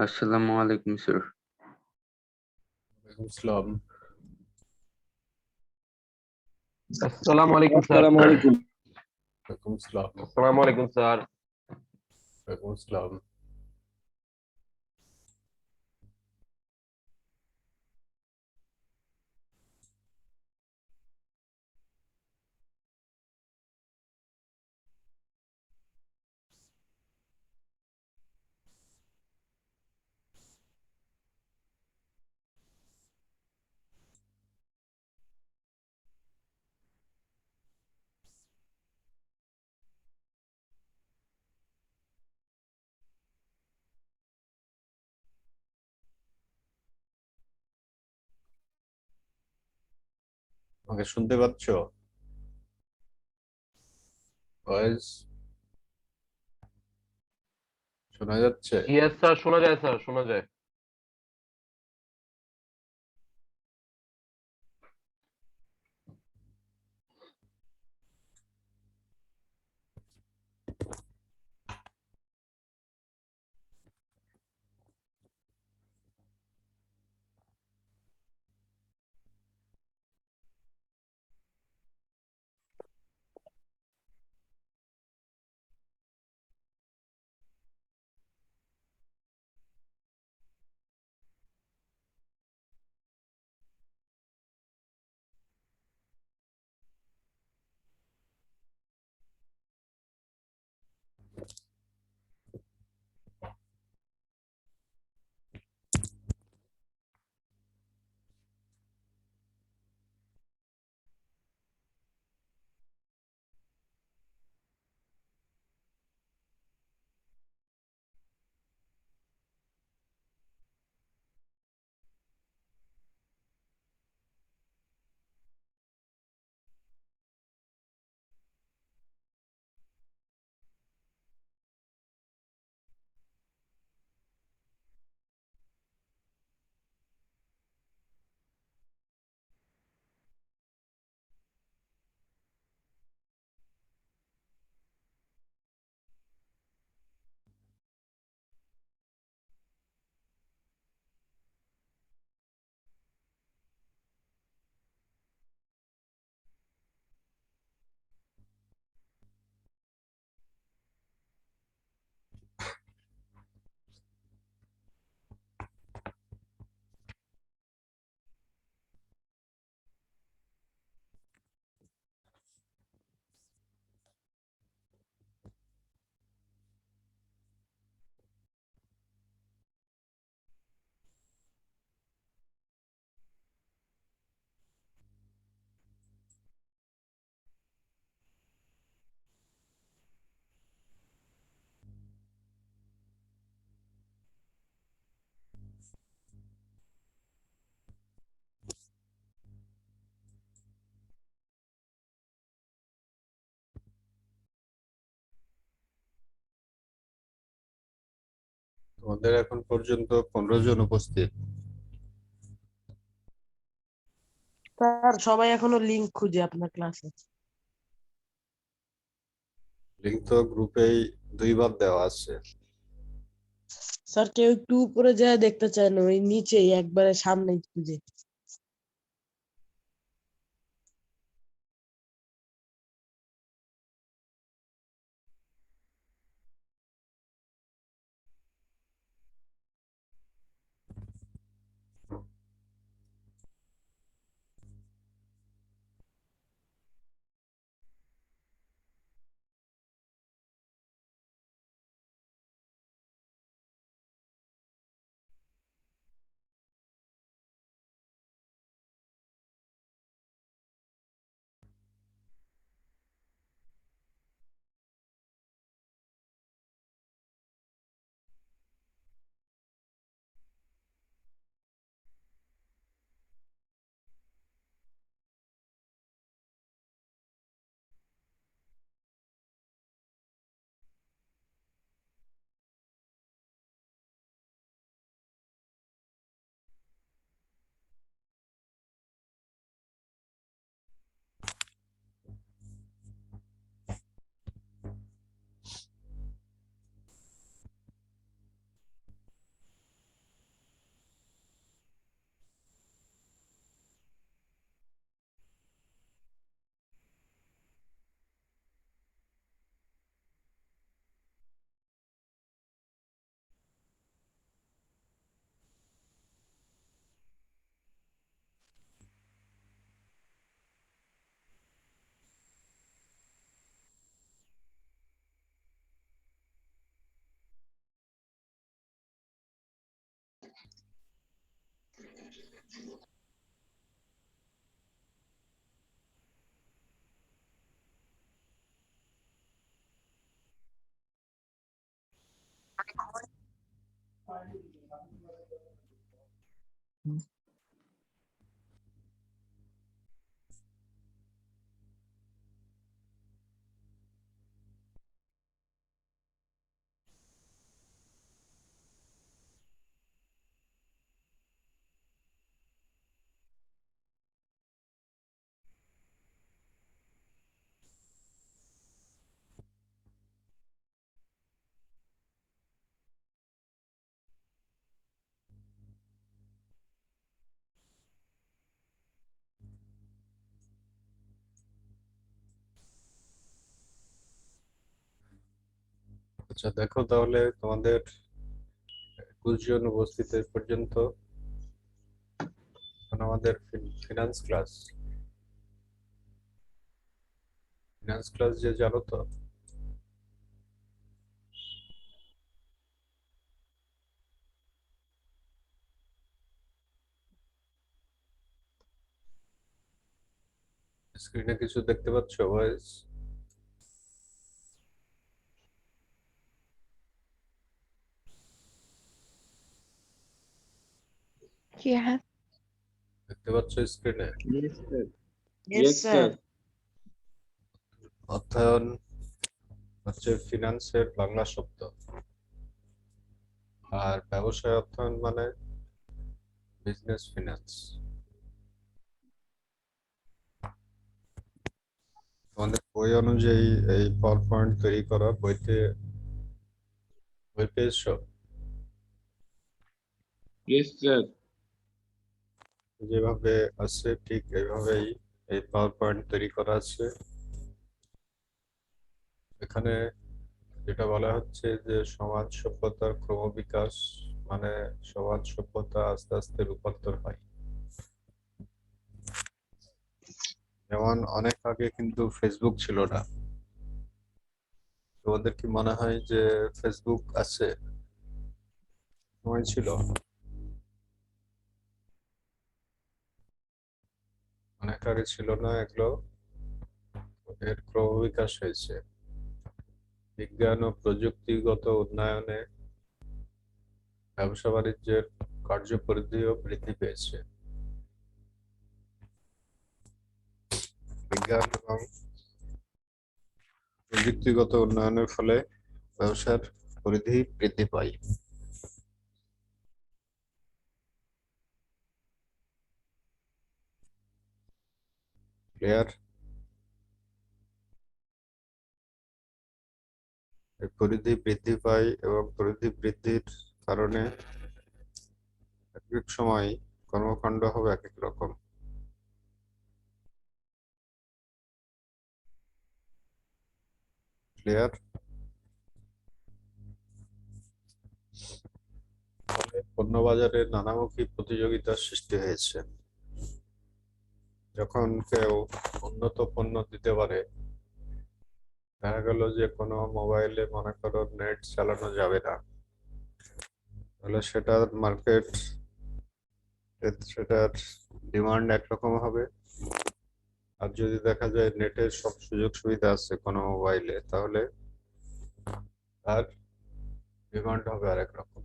আসসালামু আলাইকুম স্যার। ওয়ালাইকুম আসসালাম। আসসালামু আলাইকুম স্যার। আসসালামু আলাইকুম। ওয়ালাইকুম আসসালাম। আসসালামু আলাইকুম স্যার। ওয়ালাইকুম আসসালাম। আমাকে শুনতে পাচ্ছ? ভয়েস শোনা যাচ্ছে? ইয়েস স্যার, শোনা যায় স্যার, শোনা যায়। তোমাদের এখন পর্যন্ত 15 জন উপস্থিত। স্যার সবাই এখনো লিংক খুঁজে আপনার ক্লাসে। লিঙ্ক তো গ্রুপেই 2 বার দেওয়া আছে। স্যার কেউ একটু উপরে যায় দেখতে চায় না, ওই নিচেই একবারে সামনে খুঁজে। আচ্ছা, দেখো তাহলে তোমাদের 21 জন উপস্থিত এই পর্যন্ত। এখন আমাদের ফিনান্স ক্লাস যে জানো তো? স্ক্রিনে কিছু দেখতে পাচ্ছ ভয়েস? Yeah. দেখতে পাচ্ছ স্ক্রিনে? Yes, sir. Yes, sir. অর্থায়ন হচ্ছে ফিনান্সের বাংলা শব্দ, আর ব্যবসায় অর্থায়ন মানে বিজনেস ফিনান্স। তোমাদের বই অনুযায়ী এই পাওয়ার পয়েন্ট তৈরি করা বই পেয়েছো? Yes, sir. যেভাবে আছে ঠিক এইভাবেই এই পাওয়ার পয়েন্ট তৈরি করা আছে। এখানে যেটা বলা হচ্ছে যে সমাজ সভ্যতার ক্রমবিকাশ, মানে সমাজ সভ্যতা আস্তে আস্তে রূপান্তর হয়। যেমন অনেক আগে কিন্তু ফেসবুক ছিল না। তোমাদের কি মনে হয় যে ফেসবুক আছে? সময় ছিল, অনেক আগে ছিল না এগুলো। এর ক্রমবিকাশ হয়েছে বিজ্ঞান ও প্রযুক্তিগত উন্নয়নে। ব্যবসা বাণিজ্যের কার্যপরিধিও বৃদ্ধি পেয়েছে। বিজ্ঞান এবং প্রযুক্তিগত উন্নয়নের ফলে ব্যবসার পরিধি বৃদ্ধি পায়। ক্লিয়ার? পরিধি বৃদ্ধি পায় এবং পরিধি বৃদ্ধির কারণে এক এক সময় কর্মকাণ্ড হবে এক এক রকম। ক্লিয়ার? পণ্য বাজারে নানামুখী প্রতিযোগিতার সৃষ্টি হয়েছে। যখন কেউ উন্নত পণ্য দিতে পারে, দেখা গেল যে কোনো মোবাইলে মনে করো নেট চালানো যাবে না, তাহলে সেটার ডিমান্ড একরকম হবে। আর যদি দেখা যায় নেটের সব সুযোগ সুবিধা আছে কোনো মোবাইলে, তাহলে তার ডিমান্ড হবে আরেক রকম।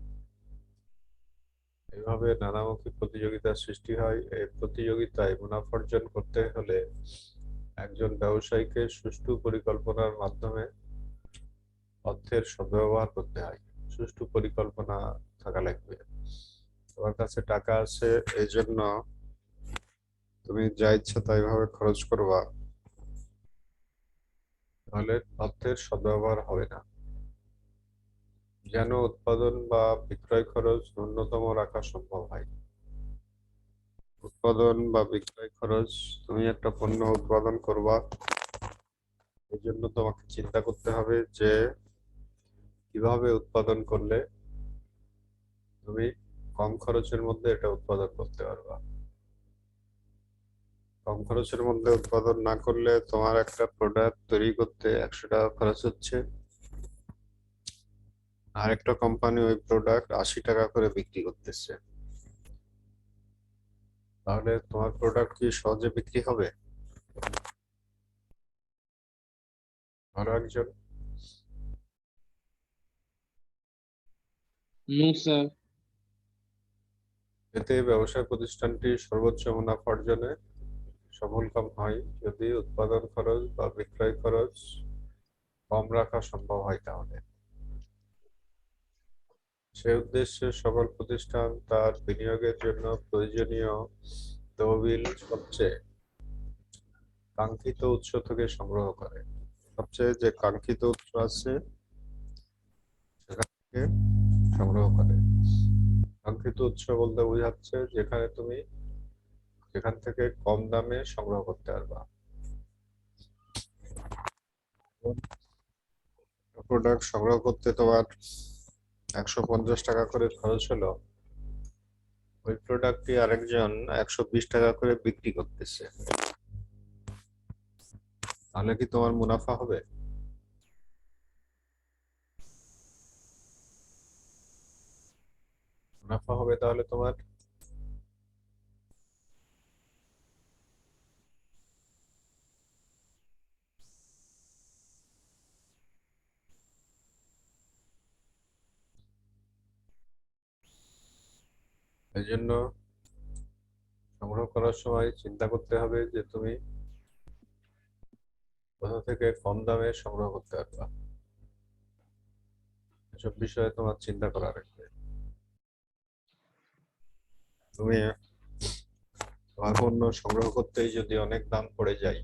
এইভাবে নানামুখী প্রতিযোগিতার সৃষ্টি হয়। এই প্রতিযোগিতায় মুনাফা অর্জন করতে হলে একজন ব্যবসায়ীকে সুষ্ঠু পরিকল্পনার মাধ্যমে অর্থের সদ্ব্যবহার করতে হয়। সুষ্ঠু পরিকল্পনা থাকা লাগবে। তোমার কাছে টাকা আছে, এই জন্য তুমি যা ইচ্ছা তাই ভাবে খরচ করবা, তাহলে অর্থের সদ্ব্যবহার হবে না। যেন উৎপাদন বা বিক্রয় খরচ ন্যূনতম রাখা সম্ভব হয়। উৎপাদন বা বিক্রয় খরচ, তুমি একটা পণ্য উৎপাদন করবা, এই জন্য তোমাকে চিন্তা করতে হবে যে কিভাবে উৎপাদন করলে তুমি কম খরচের মধ্যে এটা উৎপাদন করতে পারবা। কম খরচের মধ্যে উৎপাদন না করলে তোমার একটা প্রোডাক্ট তৈরি করতে 100 টাকা খরচ হচ্ছে, আরেকটা কোম্পানি ওই প্রোডাক্ট 80 টাকা করে বিক্রি করতেছে, তাহলে তোমার প্রোডাক্ট কি সহজে বিক্রি হবে? আরো একজন। No sir. এতে ব্যবসায় প্রতিষ্ঠানটি সর্বোচ্চ মুনাফা অর্জনে সফলকাম হয় যদি উৎপাদন খরচ বা বিক্রয় খরচ কম রাখা সম্ভব হয়। তাহলে সে উদ্দেশ্যে সকল প্রতিষ্ঠান তার বিনিয়োগের জন্য প্রয়োজনীয় তহবিল সবচেয়ে কাঙ্ক্ষিত উৎস থেকে সংগ্রহ করে। সবচেয়ে যে কাঙ্ক্ষিত উৎস আছে সেখান থেকে সংগ্রহ করে। কাঙ্ক্ষিত উৎস বলতে বোঝাচ্ছে যেখান থেকে কম দামে সংগ্রহ করতে পারবা। প্রোডাক্ট সংগ্রহ করতে তোমার 150 টাকা করে খরচ হলো, ওই প্রোডাক্টটি আরেকজন 120 টাকা করে বিক্রি করতেছে, তাহলে কি তোমার মুনাফা হবে? মুনাফা হবে তাহলে তোমার। এই জন্য সংগ্রহ করার সময় চিন্তা করতে হবে যে তুমি কোথা থেকে কম দামে সংগ্রহ করতে পারবা। এসব বিষয়ে তোমার চিন্তা করা রাখবে। তুমি তোমার পণ্য সংগ্রহ করতেই যদি অনেক দাম পড়ে যায়,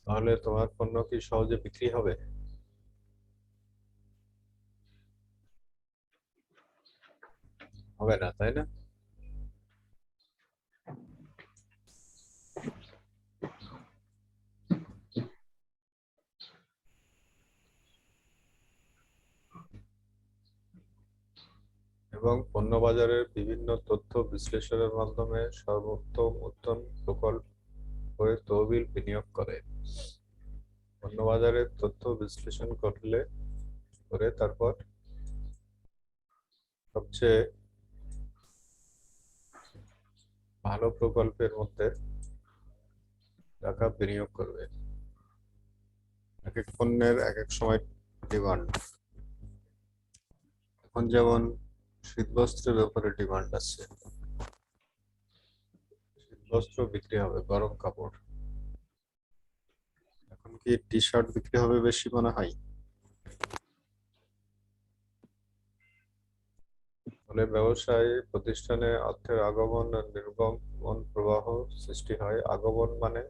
তাহলে তোমার পণ্য কি সহজে বিক্রি হবে? হবে না, তাই না? এবং পণ্য বাজারের বিভিন্ন তথ্য বিশ্লেষণের মাধ্যমে সর্বোত্তম উত্তম প্রকল্প করে তহবিল বিনিয়োগ করে। পণ্য বাজারের তথ্য বিশ্লেষণ করে তারপর সবচেয়ে ভালো প্রকল্পের মধ্যে টাকা বিনিয়োগ করবে। এক এক পণ্যের এক এক সময় ডিমান্ড। এখন যেমন শীতবস্ত্রের ব্যাপারে ডিমান্ড আছে, শীতবস্ত্র বিক্রি হবে, গরম কাপড়। এখন কি টি শার্ট বিক্রি হবে বেশি মনে হয়? ফলে ব্যবসায় প্রতিষ্ঠানে অর্থের আগমন আর নির্গমন প্রবাহ সৃষ্টি হয়। আগমন মানে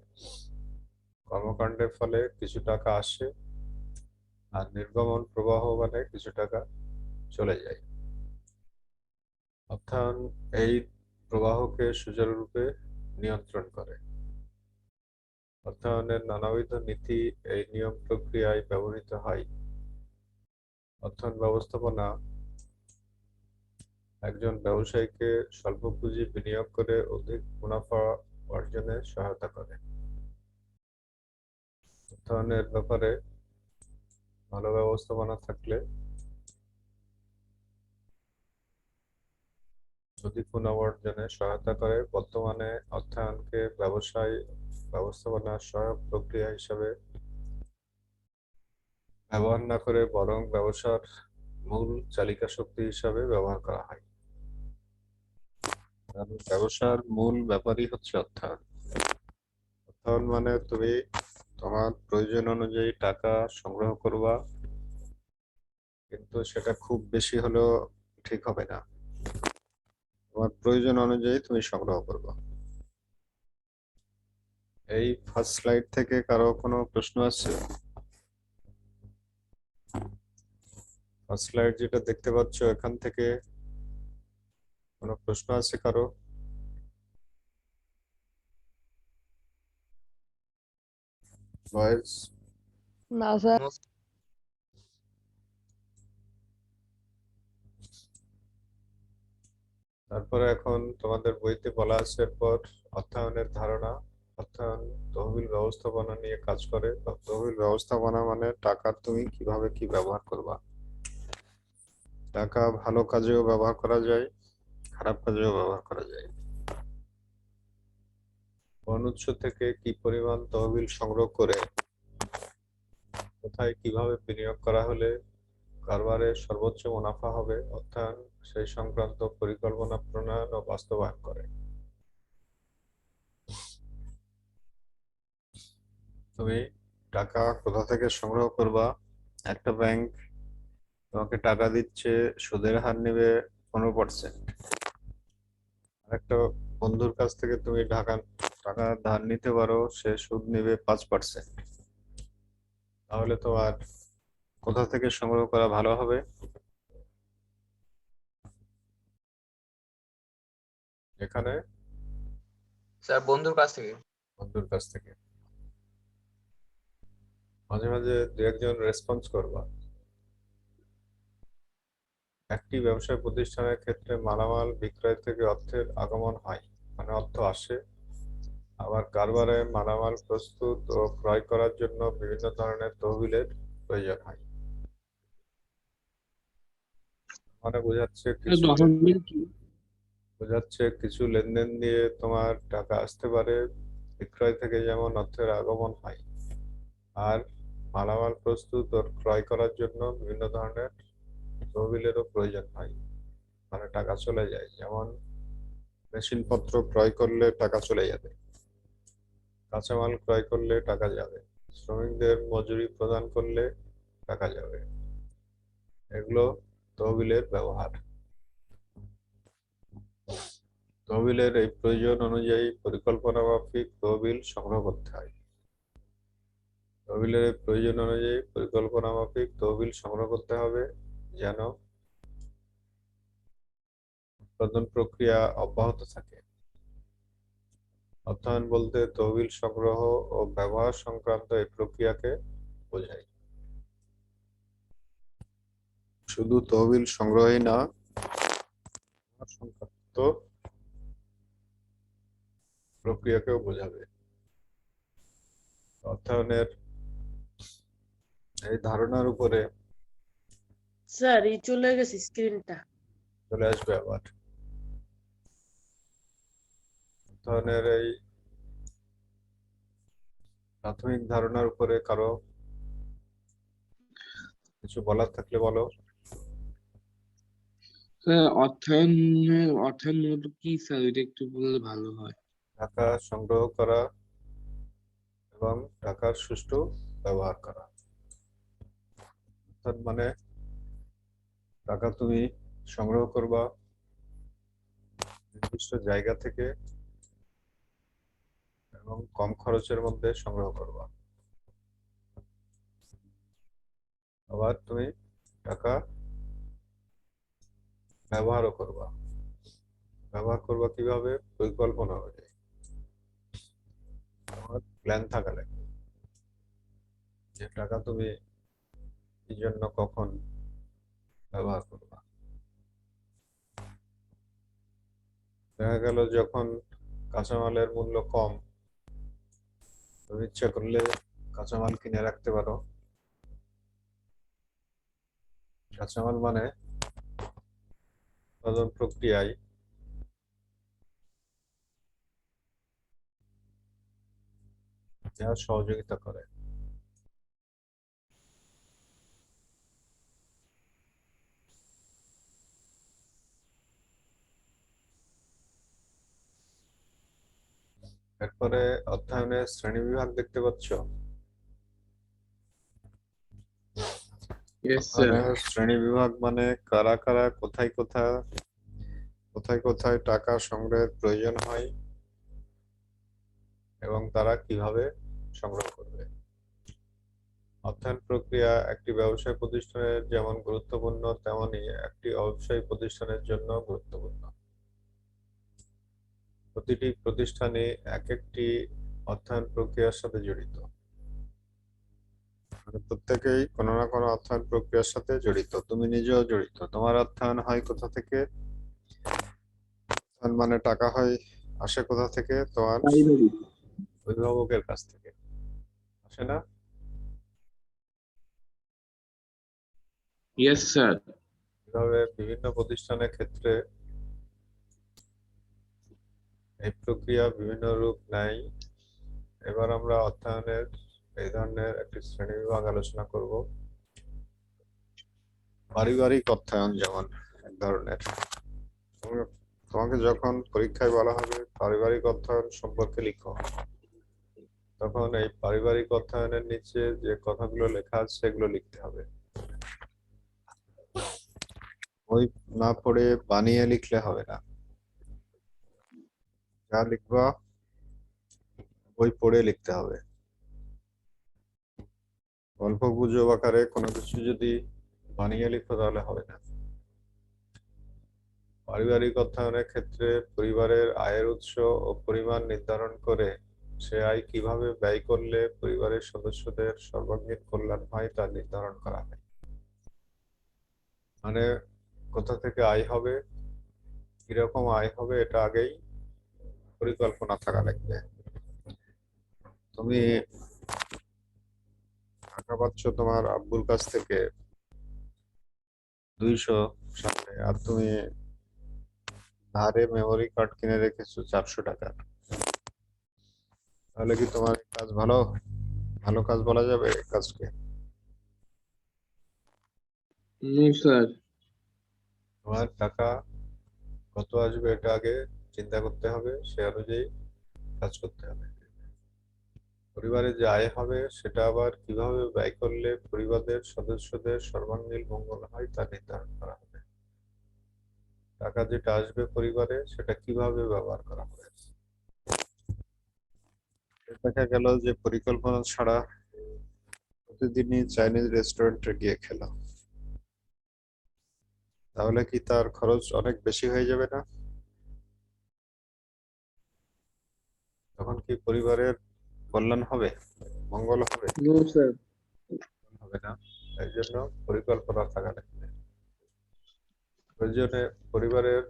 কর্মকাণ্ডের ফলে কিছু টাকা আসে, আর নির্গমন প্রবাহ মানে কিছু টাকা চলে যায়। অর্থায়ন এই প্রবাহকে সুচারুরূপে নিয়ন্ত্রণ করে। অর্থায়নের নানাবিধ নীতি এই নিয়ম প্রক্রিয়ায় ব্যবহৃত হয়। অর্থায়ন ব্যবস্থাপনা একজন ব্যবসায়ীকে স্বল্প পুঁজি বিনিয়োগ করে অধিক মুনাফা অর্জনে সহায়তা করে। অর্থায়নের ব্যাপারে ভালো ব্যবস্থাপনা থাকলে অধিক মুনাফা অর্জনে সহায়তা করে। বর্তমানে অর্থায়নকে ব্যবস্থাপনার সহায়ক প্রক্রিয়া হিসেবে ব্যবহার না করে বরং ব্যবসার মূল চালিকা শক্তি হিসাবে ব্যবহার করা হয়। কারণ ব্যবসার মূল ব্যাপারই হচ্ছে অর্থায়ন। অর্থায়ন মানে তুমি তোমার প্রয়োজন অনুযায়ী টাকা সংগ্রহ করবা, কিন্তু সেটা খুব বেশি হলেও ঠিক হবে না। তোমার প্রয়োজন অনুযায়ী তুমি সংগ্রহ করবা। এই ফার্স্ট স্লাইড থেকে কারো কোনো প্রশ্ন আছে? ফার্স্ট স্লাইড যেটা দেখতে পাচ্ছ, এখান থেকে কোনো প্রশ্ন আছে কারো? বয়েজ? না স্যার। তারপরে এখন তোমাদের বইতে বলা আছে এরপর অর্থায়নের ধারণা। অর্থায়ন তহবিল ব্যবস্থাপনা নিয়ে কাজ করে। তহবিল ব্যবস্থাপনা মানে টাকার তুমি কিভাবে কি ব্যবহার করবা। টাকা ভালো কাজেও ব্যবহার করা যায়, খারাপ কাজেও ব্যবহার করা যায়। কোন উৎস থেকে কি পরিমাণ তহবিল সংগ্রহ করে কোথায় কিভাবে বিনিয়োগ করা হলে কারবারের সর্বোচ্চ মুনাফা হবে, অর্থায়ন সেই সংক্রান্ত পরিকল্পনা প্রণয়ন ও বাস্তবায়ন করে। তুমি টাকা কোথা থেকে সংগ্রহ করবা? একটা ব্যাংক তোমাকে টাকা দিচ্ছে, সুদের হার নেবে 15%। একটা বন্ধুর কাছ থেকে তুমি টাকা ধার নিতে পারো, সে সুদ নেবে 5%। তাহলে তোমার কোথা থেকে সংগ্রহ করা ভালো হবে? এখানে স্যার বন্ধুর কাছ থেকে। বন্ধুর কাছ থেকে। মাঝে মাঝে দু একজন রেসপন্স করবা। একটি ব্যবসায় প্রতিষ্ঠানের ক্ষেত্রে মালামাল বিক্রয় থেকে অর্থের আগমন হয়, মানে অর্থ আসে। আবার কারবারে মালামাল প্রস্তুত ও ক্রয় করার জন্য বিভিন্ন ধরনের তহবিলের প্রয়োজন হয়। মানে বোঝাচ্ছে কিছু লেনদেন দিয়ে তোমার টাকা আসতে পারে, বিক্রয় থেকে যেমন অর্থের আগমন হয়, আর মালামাল প্রস্তুত ও ক্রয় করার জন্য বিভিন্ন ধরনের তহবিলেরও প্রয়োজন হয়, মানে টাকা চলে যায়। যেমন মেশিনপত্র ক্রয় করলে টাকা চলে যাবে, কাঁচামাল ক্রয় করলে টাকা যাবে, শ্রমিকদের মজুরি প্রদান করলে টাকা যাবে। এগুলো তহবিলের ব্যবহার। তহবিলের এই প্রয়োজন অনুযায়ী পরিকল্পনা মাফিক তহবিল সংগ্রহ করতে হয়। তহবিলের এই প্রয়োজন অনুযায়ী পরিকল্পনা মাফিক তহবিল সংগ্রহ করতে হবে, যেন উৎপাদন প্রক্রিয়া অব্যাহত থাকে। অর্থায়ন বলতে তহবিল সংগ্রহ ও ব্যবহার সংক্রান্ত এই প্রক্রিয়াকে বোঝায়। শুধু তহবিল সংগ্রহই না, ব্যবহার সংক্রান্ত প্রক্রিয়াকেও বোঝাবে। অর্থায়নের এই ধারণার উপরে স্যার এই চলে গেছে স্ক্রিনটা। চলে আসবে আবার। অর্থায়নের এই প্রাথমিক ধারণার উপরে কারো কিছু বলার থাকলে বলো। স্যার অর্থায়ন মূলত কি স্যার, এটা একটু বললে ভালো হয়। টাকা সংগ্রহ করা এবং টাকার সুষ্ঠু ব্যবহার করা। অর্থাৎ মানে টাকা তুমি সংগ্রহ করবা নির্দিষ্ট জায়গা থেকে এবং কম খরচের মধ্যে সংগ্রহ করবা। আবার তুমি টাকা ব্যবহারও করবা। ব্যবহার করবা কিভাবে? পরিকল্পনা অনুযায়ী। আমার প্ল্যান থাকা লাগবে যে টাকা তুমি কি জন্য কখন ব্যবহার করবা। দেখা গেল যখন কাঁচামালের মূল্য কম, তুমি ইচ্ছা করলে কাঁচামাল কিনে রাখতে পারো। কাঁচামাল মানে উৎপাদন প্রক্রিয়ায় যা সহযোগিতা করে। এরপরে অর্থায়নের শ্রেণীবিভাগ দেখতে পাচ্ছ। Yes sir. অর্থায়নের শ্রেণীবিভাগ মানে কারা কারা কোথায় কোথায় টাকা সংগ্রহের প্রয়োজন হয় এবং তারা কিভাবে সংগ্রহ করবে। অর্থায়ন প্রক্রিয়া একটি ব্যবসায় প্রতিষ্ঠানের যেমন গুরুত্বপূর্ণ, তেমনি একটি অব্যবসায়ী প্রতিষ্ঠানের জন্য গুরুত্বপূর্ণ। প্রতিটি প্রতিষ্ঠানে এক একটি অর্থায়ন প্রক্রিয়ার সাথে জড়িত, মানে প্রত্যেকেই কোনো না কোনো অর্থায়ন প্রক্রিয়ার সাথে জড়িত। তুমি নিজেও জড়িত। তোমার অর্থায়ন হয় কোথা থেকে? অর্থায়ন মানে টাকা হয় আসে কোথা থেকে? তোমার অভিভাবকের কাছ থেকে, আসে না? Yes sir. এভাবে বিভিন্ন প্রতিষ্ঠানের ক্ষেত্রে এই প্রক্রিয়া বিভিন্ন রূপ নেয়। এবার আমরা অর্থায়নের এই ধরনের একটি শ্রেণীবিভাগ আলোচনা করব। পারিবারিক অর্থায়ন যেমন এক ধরনের। তোমাকে যখন পরীক্ষায় বলা হবে পারিবারিক অর্থায়ন সম্পর্কে লিখো, তখন এই পারিবারিক অর্থায়নের নিচে যে কথাগুলো লেখা আছে সেগুলো লিখতে হবে। বই না পড়ে বানিয়ে লিখলে হবে না, যা লিখবা বই পড়ে লিখতে হবে। গল্প গুজব আকারে কোনো কিছু যদি বানিয়ে লিখো তাহলে হবে না। পারিবারিক অর্থায়নের ক্ষেত্রে পরিবারের আয়ের উৎস ও পরিমাণ নির্ধারণ করে সে আয় কিভাবে ব্যয় করলে পরিবারের সদস্যদের সর্বাঙ্গীন কল্যাণ হয় তা নির্ধারণ করা হয়। মানে কোথা থেকে আয় হবে, কিরকম আয় হবে, এটা আগেই পরিকল্পনা থাকা লাগবে। তুমি টাকা পাচ্ছ তোমার আব্বুর কাছ থেকে 200 সামনে, আর তুমি ধারে মেমোরি কার্ড কিনে রেখেছো 400 টাকার, তাহলে কি তোমার এই কাজ ভালো ভালো কাজ বলা যাবে এই কাজকে? No sir. তোমার টাকা কত আসবে এটা আগে চিন্তা করতে হবে, সে অনুযায়ী কাজ করতে হবে। পরিবারে যে আয় হবে সেটা আবার কিভাবে ব্যয় করলে পরিবারের সদস্যদের সর্বাঙ্গীন মঙ্গল হয় তা নির্ধারণ করা হবে। টাকা যেটা আসবে পরিবারে সেটা কিভাবে ব্যবহার করা হবে। দেখা গেল যে পরিকল্পনা ছাড়া প্রতিদিনই চাইনিজ রেস্টুরেন্টে গিয়ে খেলো, তাহলে কি তার খরচ অনেক বেশি হয়ে যাবে না? তখন কি পরিবারের কল্যাণ হবে, মঙ্গল হবে? No sir. হবে না। এই জন্য পরিকল্পনা থাকা লাগবে। প্রয়োজনে পরিবারের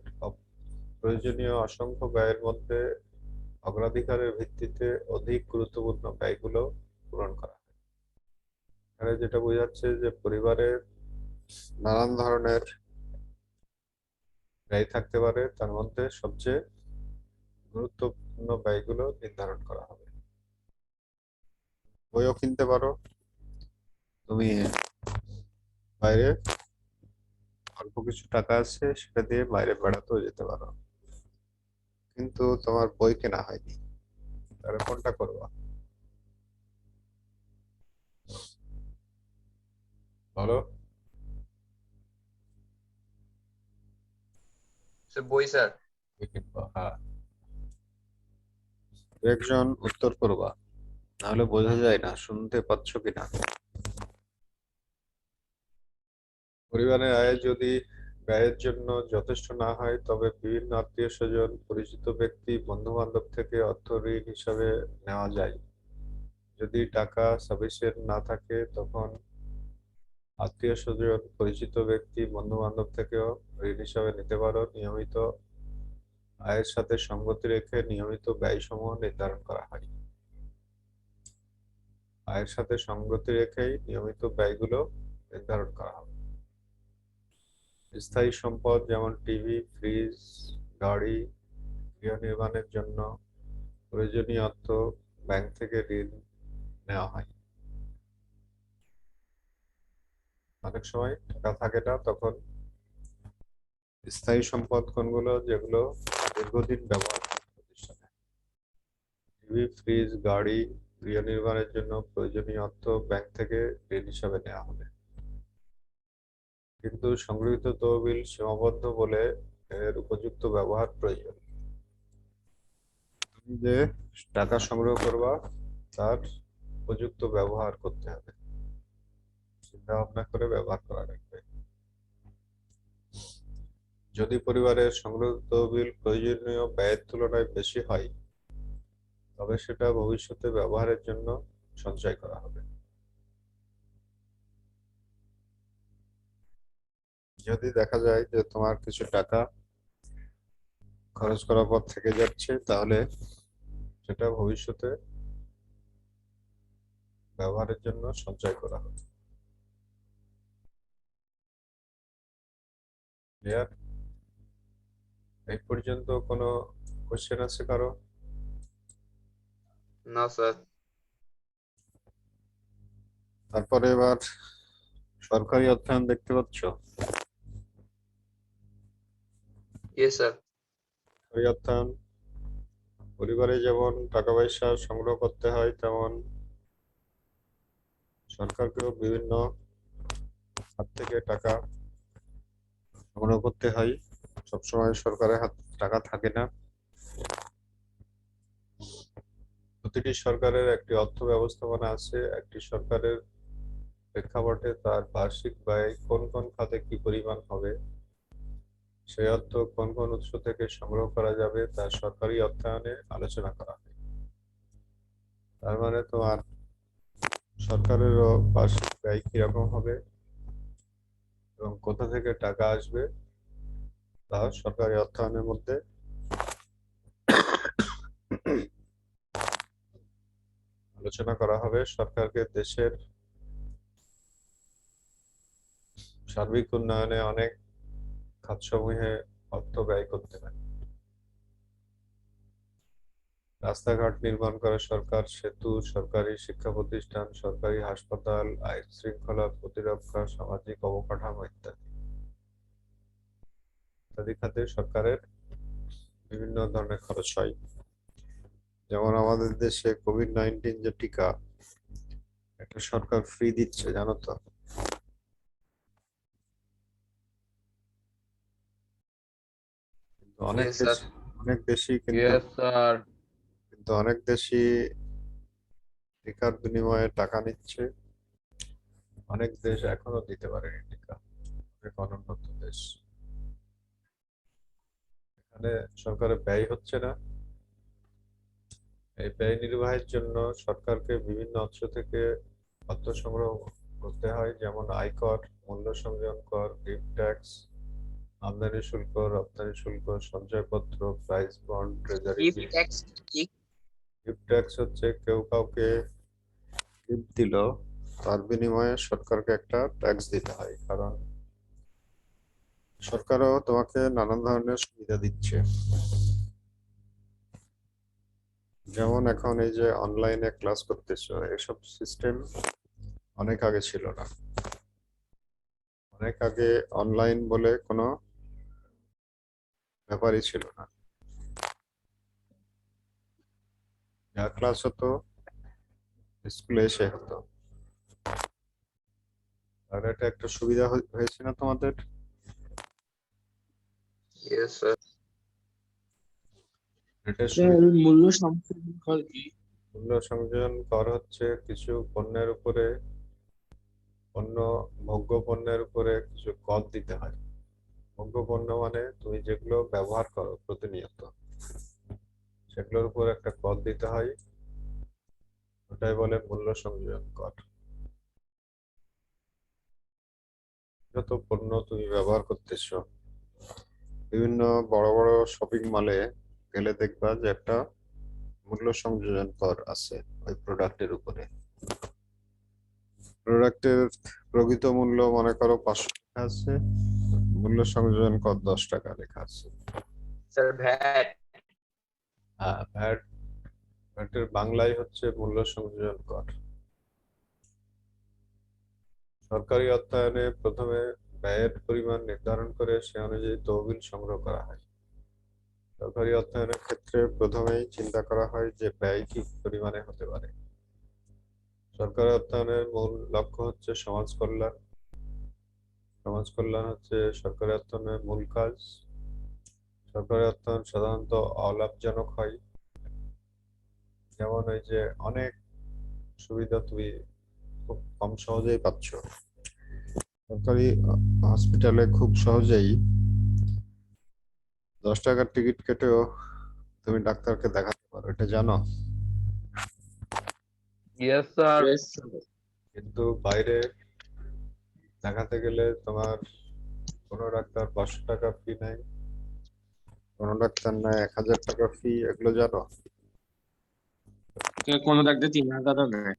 প্রয়োজনীয় অসংখ্য ব্যয়ের মধ্যে অগ্রাধিকারের ভিত্তিতে অধিক গুরুত্বপূর্ণ ব্যয়গুলো পূরণ করা হয়। এখানে যেটা বোঝাচ্ছে যে পরিবারের নানান ধরনের ব্যয় থাকতে পারে, তার মধ্যে সবচেয়ে গুরুত্বপূর্ণ ব্যয়গুলো নির্ধারণ করা হবে। বইও কিনতে পারো, তুমি বাইরে অল্প কিছু টাকা আছে সেটা দিয়ে বাইরে বেড়াতেও যেতে পারো, কিন্তু তোমার বই কেনা হয়নি, তাহলে কোনটা করবা বলো? স্যার বই স্যার। বই কিনবা, হ্যাঁ। একজন উত্তর করবা, নাহলে বোঝা যায় না শুনতে পাচ্ছ কিনা। পরিবারের আয় যদি ব্যয়ের জন্য যথেষ্ট না হয় তবে বিভিন্ন আত্মীয় স্বজন, পরিচিত ব্যক্তি, বন্ধু বান্ধব থেকে অর্থ ঋণ হিসাবে নেওয়া যায়। যদি টাকা সাফিসিয়েন্ট না থাকে তখন আত্মীয় স্বজন, পরিচিত ব্যক্তি, বন্ধু বান্ধব থেকেও ঋণ হিসাবে নিতে পারো। নিয়মিত আয়ের সাথে সঙ্গতি রেখে নিয়মিত ব্যয়সমূহ নির্ধারণ করা হয়। আয়ের সাথে সঙ্গতি রেখেই নিয়মিত ব্যয়গুলো নির্ধারণ করা হবে। স্থায়ী সম্পদ যেমন টিভি, ফ্রিজ, গাড়ি, গৃহ নির্মাণের জন্য প্রয়োজনীয় অর্থ ব্যাংক থেকে ঋণ নেওয়া হয়। অনেক সময় টাকা থাকে না, তখন স্থায়ী সম্পদ কোনগুলো, যেগুলো দীর্ঘদিন ব্যবহার করে প্রতিষ্ঠানে। টিভি, ফ্রিজ, গাড়ি, গৃহ নির্মাণের জন্য প্রয়োজনীয় অর্থ ব্যাংক থেকে ঋণ হিসাবে নেওয়া হবে, কিন্তু সংগৃহীত তহবিল সীমাবদ্ধ বলে এর উপযুক্ত ব্যবহার প্রয়োজন। তুমি যে টাকা সংগ্রহ করবা তার উপযুক্ত ব্যবহার করতে হবে, চিন্তা ভাবনা করে ব্যবহার করা লাগবে। যদি পরিবারের সংগ্রহিত তহবিল প্রয়োজনীয় ব্যয়ের তুলনায় বেশি হয় তবে সেটা ভবিষ্যতে ব্যবহারের জন্য সঞ্চয় করা হবে। যদি দেখা যায় যে তোমার কিছু টাকা খরচ করার পর থেকে যাচ্ছে, তাহলে সেটা ভবিষ্যতে ব্যবহারের জন্য সঞ্চয় করা হবে। ক্লিয়ার? এই পর্যন্ত কোনো কোশ্চেন আছে কারো? না স্যার। তারপরে এবার সরকারি অর্থায়ন দেখতে পাচ্ছ? Yes sir. সরকারি অর্থায়ন পরিবারে যেমন টাকা পয়সা সংগ্রহ করতে হয়, তেমন সরকারকেও বিভিন্ন হাত থেকে টাকা সংগ্রহ করতে হয়। সবসময় সরকারের হাতে টাকা থাকে না। প্রতিটি সরকারের একটি অর্থ ব্যবস্থাপনা আছে। একটি সরকারের প্রেক্ষাপটে তার বার্ষিক ব্যয় কোন কোন খাতে কি পরিমাণ হবে, সেই অর্থ কোন কোন উৎস থেকে সংগ্রহ করা যাবে, তা সরকারি অর্থায়নে আলোচনা করা হয়। তার মানে তোমার সরকারেরও বার্ষিক ব্যয় কিরকম হবে এবং কোথা থেকে টাকা আসবে, তা সরকারি অর্থায়নের মধ্যে আলোচনা করা হবে। সরকারকে দেশের সার্বিক উন্নয়নে অনেক খাতসমূহে অর্থ ব্যয় করতে হয়। রাস্তাঘাট নির্মাণ করে সরকার, সেতু, সরকারি শিক্ষা প্রতিষ্ঠান, সরকারি হাসপাতাল, আইন শৃঙ্খলা প্রতিরক্ষা, সামাজিক অবকাঠামো ইত্যাদি ইত্যাদি খাতে সরকারের বিভিন্ন ধরনের খরচ হয়। যেমন আমাদের দেশে কোভিড-19 যে টিকা, এটা সরকার ফ্রি দিচ্ছে, জানো তো? কিন্তু ইয়েস স্যার। অনেক দেশই ইয়েস স্যার। কিন্তু অনেক দেশই টিকার বিনিময়ে টাকা নিচ্ছে। অনেক দেশ এখনো দিতে পারেনি টিকা, অনেক অনুন্নত দেশ। এখানে সরকারের ব্যয় হচ্ছে না। এই ব্যয় নির্বাহের জন্য সরকারকে বিভিন্ন উৎস থেকে অর্থ সংগ্রহ করতে হয়, যেমন আয়কর, মূল্য সংযোজন কর, গিফট ট্যাক্স, আমদানি শুল্ক, রপ্তানি শুল্ক, সঞ্চয়পত্র, price bond, treasury bill. Gift tax হচ্ছে কেউ কাউকে গিফট দিল, তার বিনিময়ে সরকারকে একটা ট্যাক্স দিতে হয়, কারণ সরকারও তোমাকে নানান ধরনের সুবিধা দিচ্ছে। যেমন এখন এই যে অনলাইনে ক্লাস করতেছো, এসব সিস্টেম অনেক আগে ছিল না। অনেক আগে অনলাইন বলে কোনো ব্যাপারই ছিল না। যা ক্লাস হতো স্কুলে এসে হতো। আর এটা একটা সুবিধা হয়েছে না তোমাদের? Yes sir. এটা স্যার মূল্য সংশোধন কর কি? মূল্য সংযোজন কর হচ্ছে কিছু পণ্যের উপরে, ভোগ্য পণ্যের উপরে কিছু কর দিতে হয়। ভোগ্য পণ্য মানে তুমি যেগুলো ব্যবহার করো প্রতিনিয়ত, সেগুলোর উপর একটা কর দিতে হয়, ওটাই বলে মূল্য সংযোজন কর। যত পণ্য তুমি ব্যবহার করতেছো, বিভিন্ন বড় বড় শপিং মলে গেলে দেখবা যে একটা মূল্য সংযোজন কর আছে ওই প্রোডাক্টের উপরে। প্রোডাক্টের প্রকৃত মূল্য মনে করো 500 টাকা আছে, মূল্য সংযোজন কর 10 টাকা লেখা আছে। Sir VAT. হ্যাঁ, ভ্যাটের বাংলায় হচ্ছে মূল্য সংযোজন কর। সরকারি অর্থায়নে প্রথমে ব্যয়ের পরিমাণ নির্ধারণ করে সে অনুযায়ী তহবিল সংগ্রহ করা হয়। সরকারি অর্থায়নের ক্ষেত্রে প্রথমেই চিন্তা করা হয় যে ব্যয় কি পরিমাণে হতে পারে। সরকারি অর্থায়নের মূল লক্ষ্য হচ্ছে সমাজ কল্যাণ। সমাজ কল্যাণ হচ্ছে সরকারি অর্থায়নের মূল কাজ। সরকারি অর্থায়ন সাধারণত অলাভজনক হয়। যেমন এই যে অনেক সুবিধা তুমি খুব কম সহজেই পাচ্ছ। সরকারি হসপিটালে খুব সহজেই 10 টাকার টিকিট কেটেও তুমি ডাক্তারকে দেখাতে পারো, এটা জানো? Yes sir. Yes, sir. কিন্তু বাইরে দেখাতে গেলে তোমার কোনো ডাক্তার 500 টাকা ফি নেয়, কোনো ডাক্তার নেয় 1000 টাকা ফি, এগুলো জানো? কোনো ডাক্তার 3000 নেয়।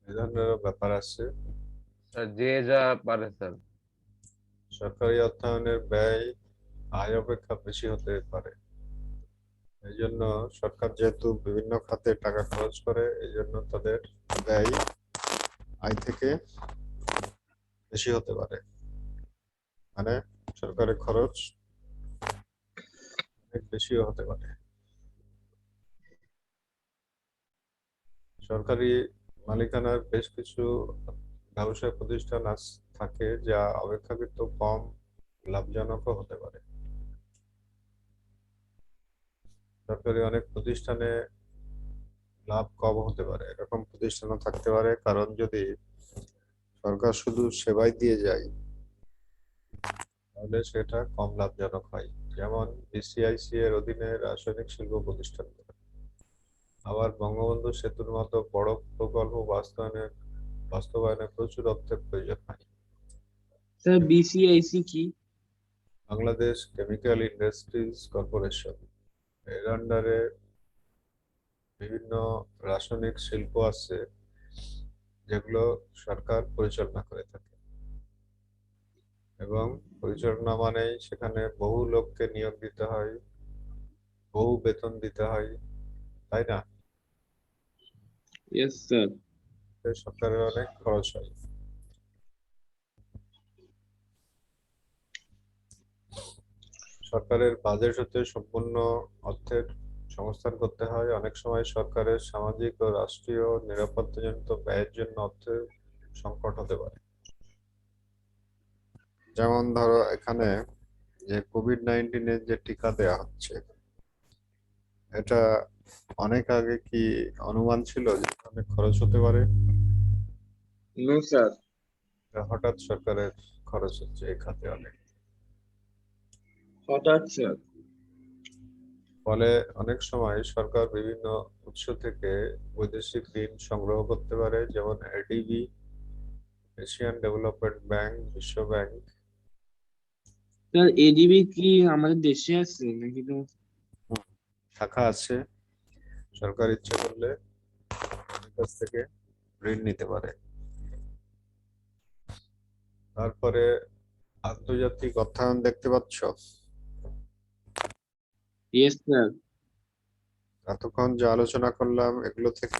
এই ধরনের ব্যাপার আছে। স্যার যে যা পারে স্যার। সরকারি অর্থায়নের ব্যয় আয় অপেক্ষা বেশি হতে পারে। এই জন্য সরকার যেহেতু বিভিন্ন খাতে টাকা খরচ করে, এই জন্য তাদের ব্যয় আয় থেকে বেশি হতে পারে। মানে সরকারের খরচ অনেক বেশিও হতে পারে। সরকারি মালিকানার বেশ কিছু ব্যবসায় প্রতিষ্ঠান থাকে যা অপেক্ষাকৃত কম লাভজনকও হতে পারে। সরকারি অনেক প্রতিষ্ঠানে লাভ কম হতে পারে, এরকম প্রতিষ্ঠানও থাকতে পারে, কারণ যদি সরকার শুধু সেবাই দিয়ে যায় তাহলে সেটা কম লাভজনক হয়। যেমন বিসিআইসি এর অধীনে রাসায়নিক শিল্প প্রতিষ্ঠান, আবার বঙ্গবন্ধু সেতুর মতো বড় প্রকল্প বাস্তবায়নে প্রচুর অর্থের প্রয়োজন হয়। স্যার বিসিআইসি কি? বাংলাদেশ কেমিক্যাল ইন্ডাস্ট্রিজ কর্পোরেশন, এর আন্ডারে বিভিন্ন রাসায়নিক শিল্প আছে যেগুলো সরকার পরিচালনা করে থাকে, এবং পরিচালনা মানেই সেখানে বহু লোককে নিয়োগ দিতে হয়, বহু বেতন দিতে হয়, তাই না? Yes sir. এতে সরকারের অনেক খরচ হয়। সরকারের বাজেট হতে সম্পূর্ণ অর্থের সংস্থান করতে হয়। অনেক সময় সরকারের সামাজিক ও রাষ্ট্রীয় নিরাপত্তাজনিত ব্যয়ের জন্য অর্থের সংকট হতে পারে। যেমন ধরো এখানে যে কোভিড-19 যে টিকা দেয়া হচ্ছে, এটা অনেক আগে কি অনুমান ছিল যে অনেক খরচ হতে পারে? No sir. এটা হঠাৎ সরকারের খরচ হচ্ছে এই খাতে অনেক। হঠাৎ স্যার। ফলে অনেক সময় সরকার বিভিন্ন উৎস থেকে বৈদেশিক ঋণ সংগ্রহ করতে পারে, যেমন এডিবি, এশিয়ান ডেভেলপমেন্ট ব্যাংক, বিশ্ব ব্যাংক। স্যার এডিবি কি আমাদের দেশে আছে নাকি? তো শাখা আছে, সরকার ইচ্ছে করলে ওদের কাছ থেকে ঋণ নিতে পারে। তারপরে আন্তর্জাতিক অর্থায়ন দেখতে পাচ্ছ। Yes sir. এতক্ষণ যে আলোচনা করলাম এগুলো থেকে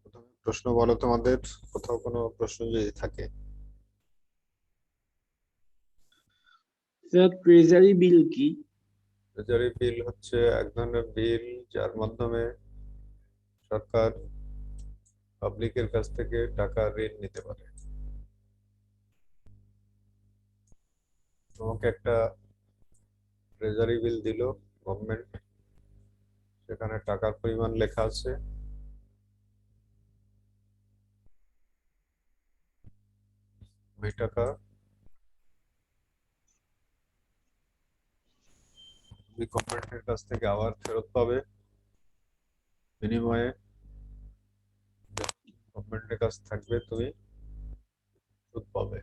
প্রথমে প্রশ্ন বলো তোমাদের, কোথাও কোনো প্রশ্ন যদি থাকে। স্যার ট্রেজারি বিল কি? ট্রেজারি বিল হচ্ছে এক ধরনের বিল যার মাধ্যমে সরকার পাবলিকের কাছ থেকে টাকা ঋণ নিতে পারে। তোমাকে একটা ট্রেজারি বিল দিল গভর্নমেন্ট, সেখানে টাকার পরিমাণ লেখা আছে, ওই টাকা তুমি গভর্নমেন্টের কাছ থেকে আবার ফেরত পাবে, বিনিময়ে গভর্নমেন্টের কাছ থাকবে তুমি সুদ পাবে।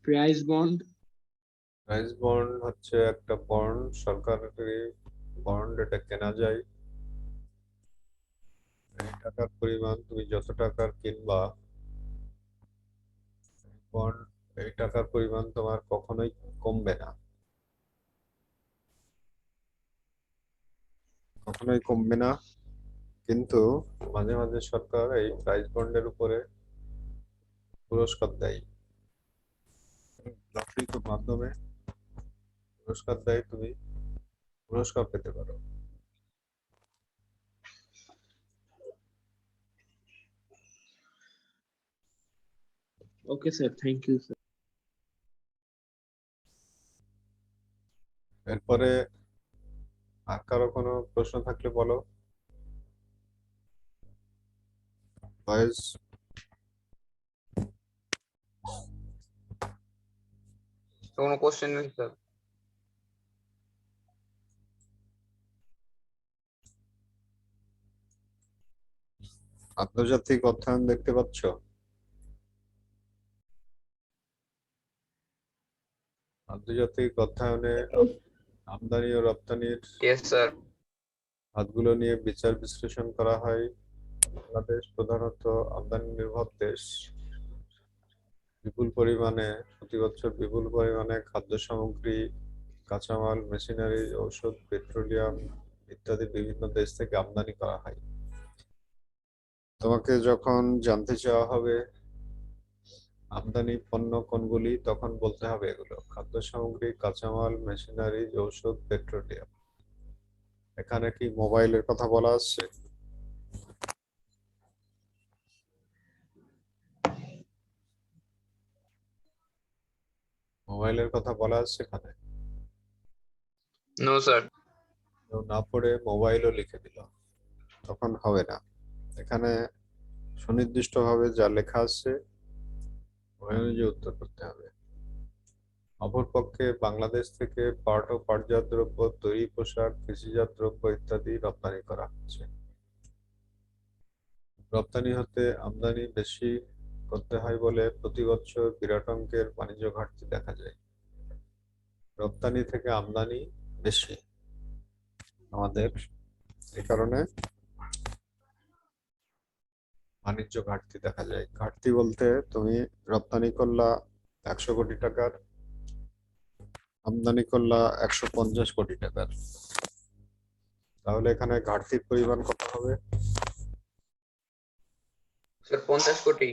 Price bond? প্রাইস বন্ড হচ্ছে একটা বন্ড, সরকারি বন্ড, এটা কেনা যায়। এই টাকার পরিমাণ তুমি যত টাকার কিনবা বন্ড, এই টাকার পরিমাণ তোমার কখনোই কমবে না, কখনোই কমবে না। কিন্তু মাঝে মাঝে সরকার এই প্রাইস বন্ডের উপরে পুরস্কার দেয়, লটারির মাধ্যমে পুরস্কার দেয়, তুমি পুরস্কার পেতে পারো। Okay sir, thank you sir. এরপরে আর কারো কোনো প্রশ্ন থাকলে বলো। বয়েজ, কোনো কোশ্চেন নেই স্যার। আন্তর্জাতিক অর্থায়ন দেখতে পাচ্ছ। আন্তর্জাতিক অর্থায়নে আমদানি ও রপ্তানির ইয়েস স্যার। হাতগুলো নিয়ে বিচার বিশ্লেষণ করা হয়, বাংলাদেশ প্রধানত আমদানি নির্ভর দেশ। প্রতি বছর বিপুল পরিমাণে খাদ্য সামগ্রী, কাঁচামাল, মেশিনারি, ঔষধ, পেট্রোলিয়াম ইত্যাদি বিভিন্ন দেশ থেকে আমদানি করা হয়। তোমাকে যখন জানতে চাওয়া হবে আমদানি পণ্য কোনগুলি, তখন বলতে হবে এগুলো: খাদ্য সামগ্রী, কাঁচামাল, মেশিনারি, ঔষধ, পেট্রোলিয়াম। এখানে কি মোবাইলের কথা বলা আছে? মোবাইলের কথা বলা আছে এখানে? No sir. কেউ না পড়ে মোবাইলও লিখে দিল, তখন হবে না। এখানে সুনির্দিষ্টভাবে যা লেখা আছে ওই অনুযায়ী উত্তর করতে হবে। অপরপক্ষে বাংলাদেশ থেকে পাট ও পাটজাত দ্রব্য, তৈরি পোশাক, কৃষিজাত দ্রব্য ইত্যাদি রপ্তানি করা হচ্ছে। রপ্তানি হতে আমদানি বেশি করতে হয় বলে প্রতি বছর বিরাট অঙ্কের বাণিজ্য ঘাটতি দেখা যায়। রপ্তানি থেকে আমদানি বেশি আমাদের, এই কারণে বাণিজ্য ঘাটতি দেখা যায়। ঘাটতি বলতে তুমি রপ্তানি করলা 100 কোটি টাকার, আমদানি করলা 150 কোটি টাকার, তাহলে এখানে ঘাটতির পরিমাণ কত হবে? স্যার 50 কোটি।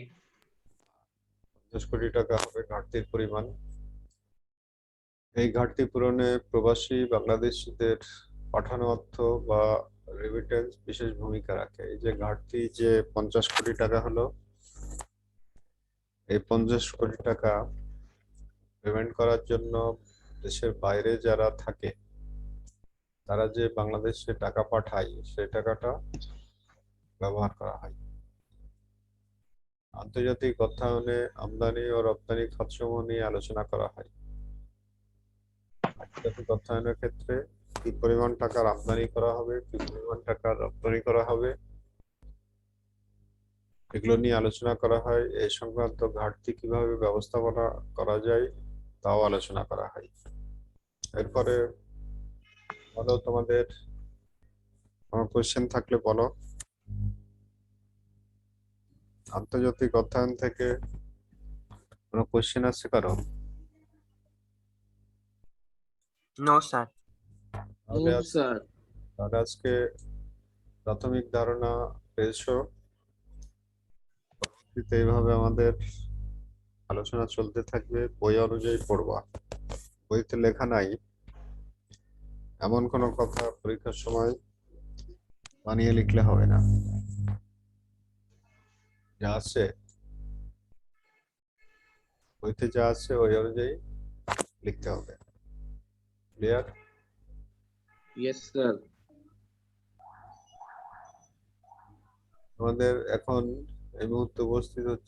50 কোটি টাকা হবে ঘাটতির পরিমাণ। এই ঘাটতি পূরণে প্রবাসী বাংলাদেশিদের পাঠানো অর্থ বা রেমিটেন্স বিশেষ ভূমিকা রাখে। এই যে ঘাটতি যে 50 কোটি টাকা হলো, এই 50 কোটি টাকা পেমেন্ট করার জন্য দেশের বাইরে যারা থাকে তারা যে বাংলাদেশে টাকা পাঠায়, সেই টাকাটা ব্যবহার করা হয়। আন্তর্জাতিক অর্থায়নে আমদানি ও রপ্তানি খাতসমূহ নিয়ে আলোচনা করা হয়। আন্তর্জাতিক অর্থায়নের ক্ষেত্রে কি পরিমাণ টাকার আমদানি করা হবে, কি পরিমাণ টাকার রপ্তানি করা হবে, এগুলো নিয়ে আলোচনা করা হয়। এই সংক্রান্ত ঘাটতি কিভাবে ব্যবস্থাপনা করা যায় তাও আলোচনা করা হয়। এরপরে বলো, তোমাদের কোনো কোশ্চেন থাকলে বলো। আন্তর্জাতিক অর্থায়ন থেকে কোনো কোশ্চেন আছে কারো? No sir. তাহলে স্যার তাহলে আজকে প্রাথমিক ধারণা পেয়েছো। পরবর্তীতে এইভাবে আমাদের আলোচনা চলতে থাকবে, বই অনুযায়ী পড়বা। বইতে লেখা নাই এমন কোনো কথা পরীক্ষার সময় বানিয়ে লিখলে হবে না। যা আছে বইতে, যা আছে ওই অনুযায়ী লিখতে হবে। ক্লিয়ার? Yes sir. আমাদের এখন এই মুহূর্তে উপস্থিত হচ্ছে